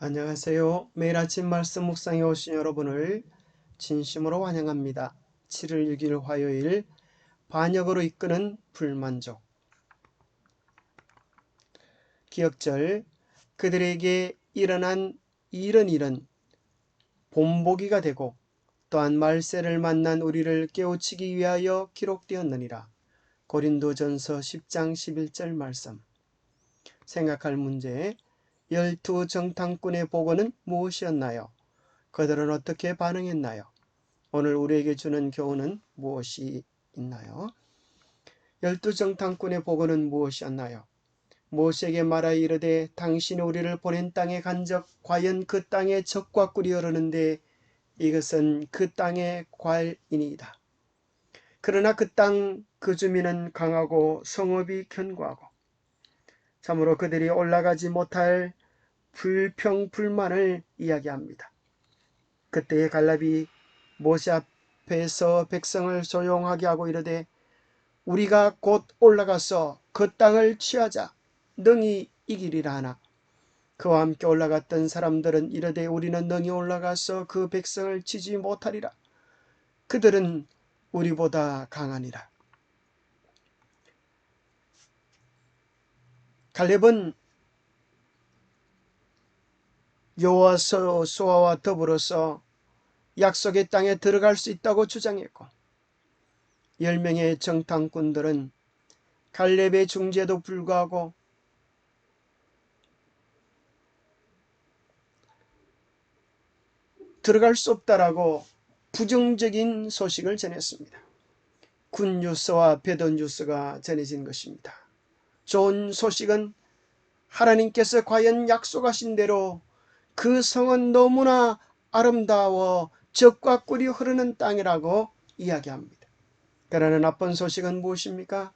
안녕하세요. 매일 아침 말씀 묵상에 오신 여러분을 진심으로 환영합니다. 7월 6일 화요일 반역으로 이끄는 불만족. 기억절 그들에게 일어난 이런 일은 본보기가 되고 또한 말세를 만난 우리를 깨우치기 위하여 기록되었느니라. 고린도전서 10장 11절 말씀. 생각할 문제. 12 정탐꾼의 보고는 무엇이었나요? 그들은 어떻게 반응했나요? 오늘 우리에게 주는 교훈은 무엇이 있나요? 12 정탐꾼의 보고는 무엇이었나요? 모세에게 말하여 이르되 당신이 우리를 보낸 땅에 간 적 과연 그 땅에 적과 꿀이 흐르는데 이것은 그 땅의 과일이니이다. 그러나 그 땅 그 주민은 강하고 성읍이 견고하고 참으로 그들이 올라가지 못할 불평불만을 이야기합니다. 그때에 갈렙이 모세 앞에서 백성을 조용하게 하고 이르되 우리가 곧 올라가서 그 땅을 취하자 능히 이기리라 하나 그와 함께 올라갔던 사람들은 이르되 우리는 능히 올라가서 그 백성을 치지 못하리라. 그들은 우리보다 강하니라. 갈렙은 여호수아와 더불어서 약속의 땅에 들어갈 수 있다고 주장했고 10명의 정탐꾼들은 갈렙의 중재에도 불구하고 들어갈 수 없다라고 부정적인 소식을 전했습니다. 굿뉴스와 배드뉴스가 전해진 것입니다. 좋은 소식은 하나님께서 과연 약속하신 대로 그 성은 너무나 아름다워 젖과 꿀이 흐르는 땅이라고 이야기합니다. 그러나 나쁜 소식은 무엇입니까?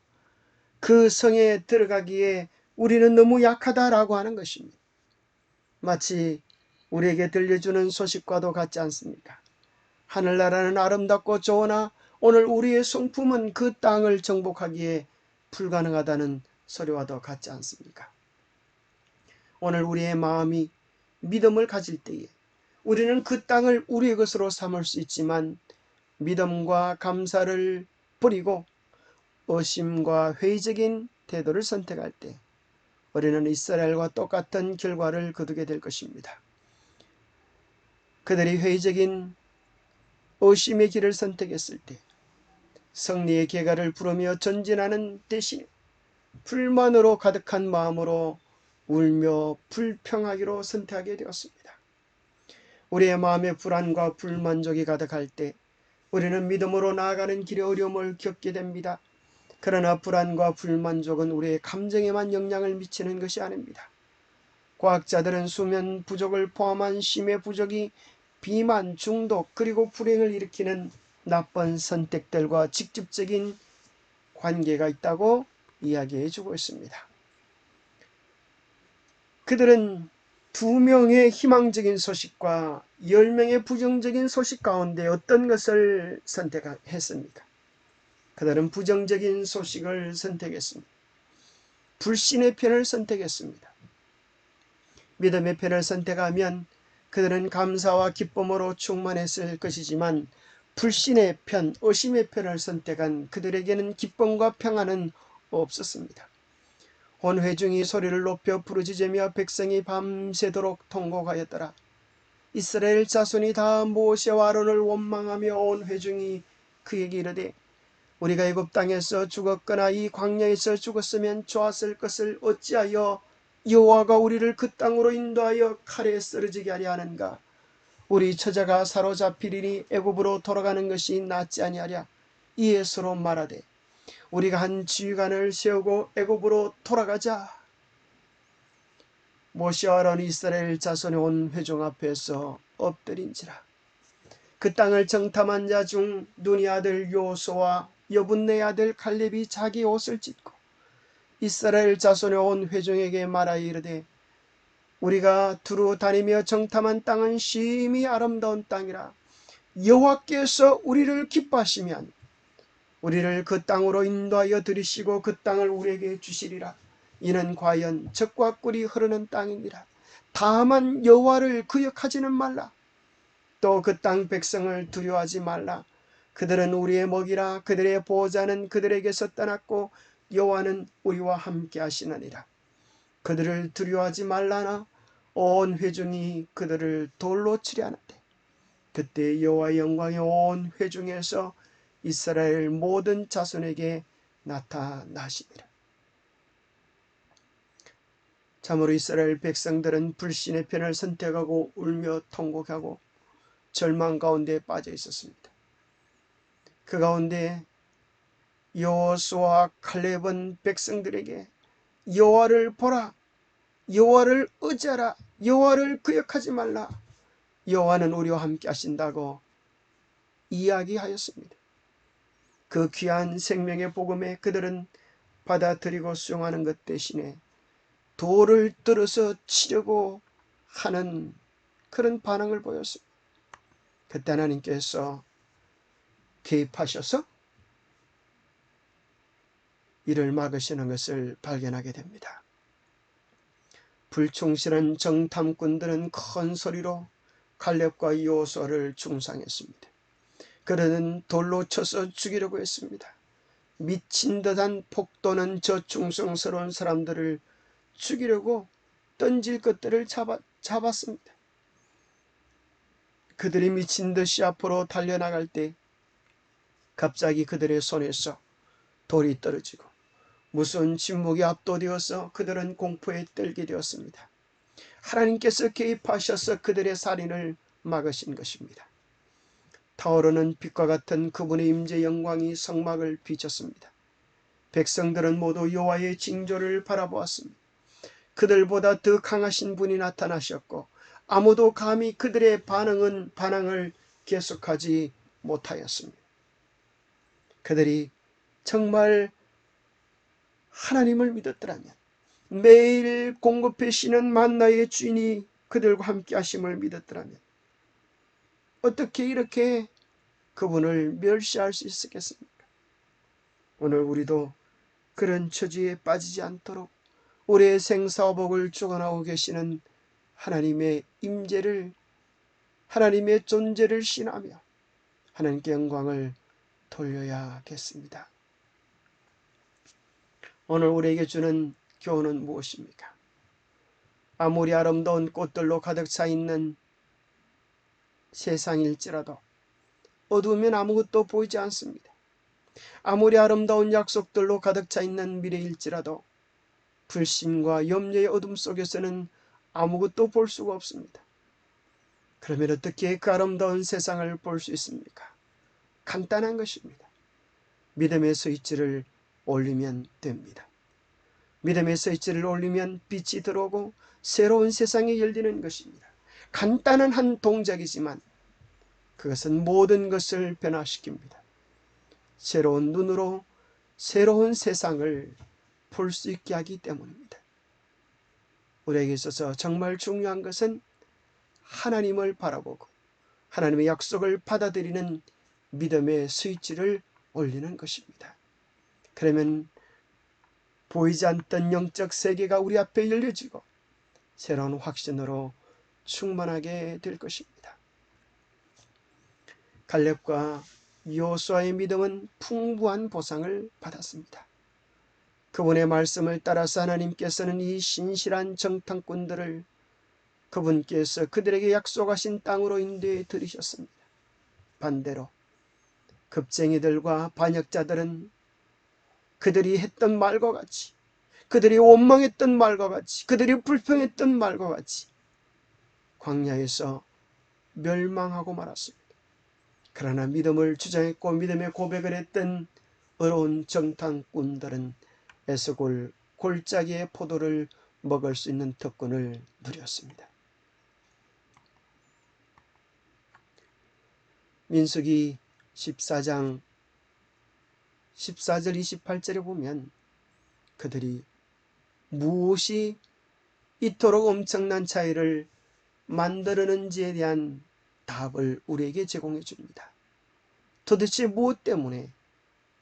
그 성에 들어가기에 우리는 너무 약하다라고 하는 것입니다. 마치 우리에게 들려주는 소식과도 같지 않습니까? 하늘나라는 아름답고 좋으나 오늘 우리의 성품은 그 땅을 정복하기에 불가능하다는 소리와도 같지 않습니까? 오늘 우리의 마음이 믿음을 가질 때에 우리는 그 땅을 우리의 것으로 삼을 수 있지만 믿음과 감사를 버리고 의심과 회의적인 태도를 선택할 때 우리는 이스라엘과 똑같은 결과를 거두게 될 것입니다. 그들이 회의적인 의심의 길을 선택했을 때 승리의 계가를 부르며 전진하는 대신 불만으로 가득한 마음으로 울며 불평하기로 선택하게 되었습니다. 우리의 마음에 불안과 불만족이 가득할 때 우리는 믿음으로 나아가는 길에 어려움을 겪게 됩니다. 그러나 불안과 불만족은 우리의 감정에만 영향을 미치는 것이 아닙니다. 과학자들은 수면 부족을 포함한 심해 부족이 비만, 중독 그리고 불행을 일으키는 나쁜 선택들과 직접적인 관계가 있다고 이야기해 주고 있습니다. 그들은 2명의 희망적인 소식과 10명의 부정적인 소식 가운데 어떤 것을 선택했습니까? 그들은 부정적인 소식을 선택했습니다. 불신의 편을 선택했습니다. 믿음의 편을 선택하면 그들은 감사와 기쁨으로 충만했을 것이지만 불신의 편, 의심의 편을 선택한 그들에게는 기쁨과 평안은 없었습니다. 온 회중이 소리를 높여 부르짖으며 백성이 밤새도록 통곡하였더라. 이스라엘 자손이 다 모세와 아론을 원망하며 온 회중이 그에게 이르되 우리가 애굽 땅에서 죽었거나 이 광야에서 죽었으면 좋았을 것을 어찌하여 여호와가 우리를 그 땅으로 인도하여 칼에 쓰러지게 하려 하는가? 우리 처자가 사로잡히리니 애굽으로 돌아가는 것이 낫지 아니하랴. 이에 서로 말하되 우리가 한 지휘관을 세우고 애굽으로 돌아가자. 모세와 아론이 이스라엘 자손의 온 회중 앞에서 엎드린지라. 그 땅을 정탐한 자 중 눈의 아들 요수아와 여분네 아들 갈렙이 자기 옷을 찢고 이스라엘 자손의 온 회중에게 말하여 이르되 우리가 두루 다니며 정탐한 땅은 심히 아름다운 땅이라. 여호와께서 우리를 기뻐하시면 우리를 그 땅으로 인도하여 들이시고 그 땅을 우리에게 주시리라. 이는 과연 젖과 꿀이 흐르는 땅이니라. 다만 여호와를 거역하지는 말라. 또 그 땅 백성을 두려워하지 말라. 그들은 우리의 먹이라. 그들의 보호자는 그들에게서 떠났고 여호와는 우리와 함께 하시느니라. 그들을 두려워하지 말라나 온 회중이 그들을 돌로 치려 하는데 그때 여호와의 영광이 온 회중에서 이스라엘 모든 자손에게 나타나시니라. 참으로 이스라엘 백성들은 불신의 편을 선택하고 울며 통곡하고 절망 가운데 빠져 있었습니다. 그 가운데 여호수아와 칼렙은 백성들에게 여호와를 보라, 여호와를 의지하라, 여호와를 거역하지 말라, 여호와는 우리와 함께 하신다고 이야기하였습니다. 그 귀한 생명의 복음에 그들은 받아들이고 수용하는 것 대신에 돌을 들어서 치려고 하는 그런 반응을 보였습니다. 그때 하나님께서 개입하셔서 이를 막으시는 것을 발견하게 됩니다. 불충실한 정탐꾼들은 큰 소리로 칼렙과 여호수아를 중상했습니다. 그들은 돌로 쳐서 죽이려고 했습니다. 미친 듯한 폭도는 저 충성스러운 사람들을 죽이려고 던질 것들을 잡았습니다. 그들이 미친 듯이 앞으로 달려나갈 때 갑자기 그들의 손에서 돌이 떨어지고 무서운 침묵이 압도되어서 그들은 공포에 떨게 되었습니다. 하나님께서 개입하셔서 그들의 살인을 막으신 것입니다. 타오르는 빛과 같은 그분의 임재 영광이 성막을 비쳤습니다. 백성들은 모두 여호와의 징조를 바라보았습니다. 그들보다 더 강하신 분이 나타나셨고 아무도 감히 그들의 반항을 계속하지 못하였습니다. 그들이 정말 하나님을 믿었더라면, 매일 공급해 주시는 만나의 주인이 그들과 함께 하심을 믿었더라면 어떻게 이렇게 그분을 멸시할 수 있었겠습니까? 오늘 우리도 그런 처지에 빠지지 않도록 우리의 생사복을 주관하고 계시는 하나님의 임재를, 하나님의 존재를 신하며 하나님께 영광을 돌려야겠습니다. 오늘 우리에게 주는 교훈은 무엇입니까? 아무리 아름다운 꽃들로 가득 차 있는 세상일지라도 어두우면 아무것도 보이지 않습니다. 아무리 아름다운 약속들로 가득 차 있는 미래일지라도 불신과 염려의 어둠 속에서는 아무것도 볼 수가 없습니다. 그러면 어떻게 그 아름다운 세상을 볼 수 있습니까? 간단한 것입니다. 믿음의 스위치를 올리면 됩니다. 믿음의 스위치를 올리면 빛이 들어오고 새로운 세상이 열리는 것입니다. 간단한 한 동작이지만 그것은 모든 것을 변화시킵니다. 새로운 눈으로 새로운 세상을 볼 수 있게 하기 때문입니다. 우리에게 있어서 정말 중요한 것은 하나님을 바라보고 하나님의 약속을 받아들이는 믿음의 스위치를 올리는 것입니다. 그러면 보이지 않던 영적 세계가 우리 앞에 열려지고 새로운 확신으로 충만하게 될 것입니다. 갈렙과 여호수아의 믿음은 풍부한 보상을 받았습니다. 그분의 말씀을 따라서 하나님께서는 이 신실한 정탐꾼들을 그분께서 그들에게 약속하신 땅으로 인도해 들이셨습니다. 반대로 급쟁이들과 반역자들은 그들이 했던 말과 같이, 그들이 원망했던 말과 같이, 그들이 불평했던 말과 같이 광야에서 멸망하고 말았습니다. 그러나 믿음을 주장했고 믿음의 고백을 했던 어려운 정탐꾼들은 에스골 골짜기의 포도를 먹을 수 있는 특권을 누렸습니다. 민수기 14장 14절 28절에 보면 그들이 무엇이 이토록 엄청난 차이를 만들었는지에 대한 답을 우리에게 제공해 줍니다. 도대체 무엇 때문에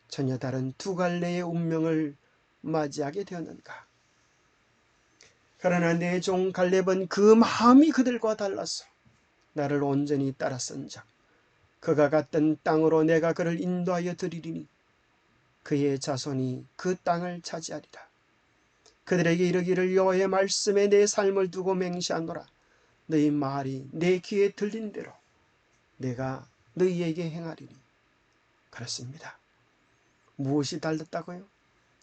전혀 다른 두 갈래의 운명을 맞이하게 되었는가? 그러나 내 종 갈렙은 그 마음이 그들과 달라서 나를 온전히 따랐은즉 그가 갔던 땅으로 내가 그를 인도하여 드리리니 그의 자손이 그 땅을 차지하리라. 그들에게 이르기를 여호와의 말씀에 내 삶을 두고 맹세하노라. 너희 말이 내 귀에 들린 대로 내가 너희에게 행하리니. 그렇습니다. 무엇이 달랐다고요?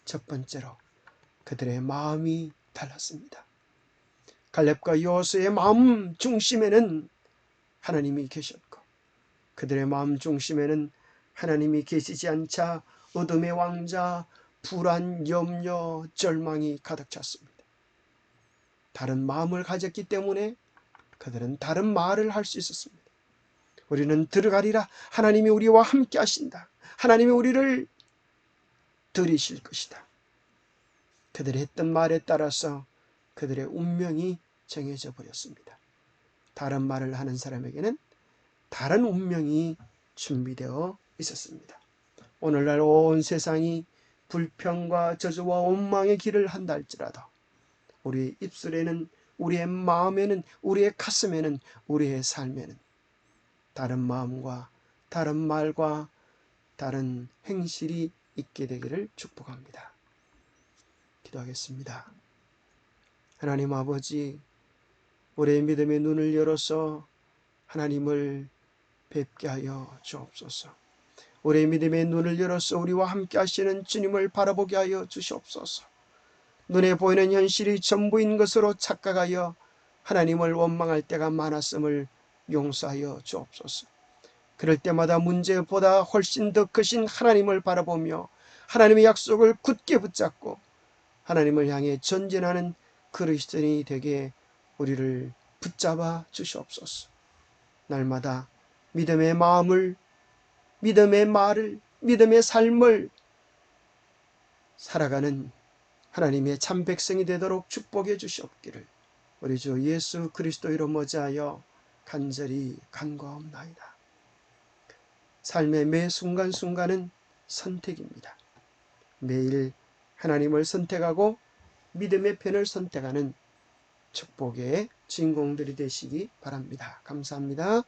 첫 번째로 그들의 마음이 달랐습니다. 갈렙과 여호수아의 마음 중심에는 하나님이 계셨고 그들의 마음 중심에는 하나님이 계시지 않자 어둠의 왕자, 불안, 염려, 절망이 가득 찼습니다. 다른 마음을 가졌기 때문에 그들은 다른 말을 할 수 있었습니다. 우리는 들어가리라. 하나님이 우리와 함께 하신다. 하나님이 우리를 들이실 것이다. 그들이 했던 말에 따라서 그들의 운명이 정해져 버렸습니다. 다른 말을 하는 사람에게는 다른 운명이 준비되어 있었습니다. 오늘날 온 세상이 불평과 저주와 원망의 길을 한다 할지라도 우리의 입술에는, 우리의 마음에는, 우리의 가슴에는, 우리의 삶에는 다른 마음과 다른 말과 다른 행실이 있게 되기를 축복합니다. 기도하겠습니다. 하나님 아버지, 우리의 믿음의 눈을 열어서 하나님을 뵙게 하여 주옵소서. 우리의 믿음의 눈을 열어서 우리와 함께 하시는 주님을 바라보게 하여 주시옵소서. 눈에 보이는 현실이 전부인 것으로 착각하여 하나님을 원망할 때가 많았음을 용서하여 주옵소서. 그럴 때마다 문제보다 훨씬 더 크신 하나님을 바라보며 하나님의 약속을 굳게 붙잡고 하나님을 향해 전진하는 그리스도인이 되게 우리를 붙잡아 주시옵소서. 날마다 믿음의 마음을, 믿음의 말을, 믿음의 삶을 살아가는 하나님의 참 백성이 되도록 축복해 주시옵기를 우리 주 예수 그리스도 이름 머지하여 간절히 간구하옵나이다. 삶의 매 순간순간은 선택입니다. 매일 하나님을 선택하고 믿음의 편을 선택하는 축복의 주인공들이 되시기 바랍니다. 감사합니다.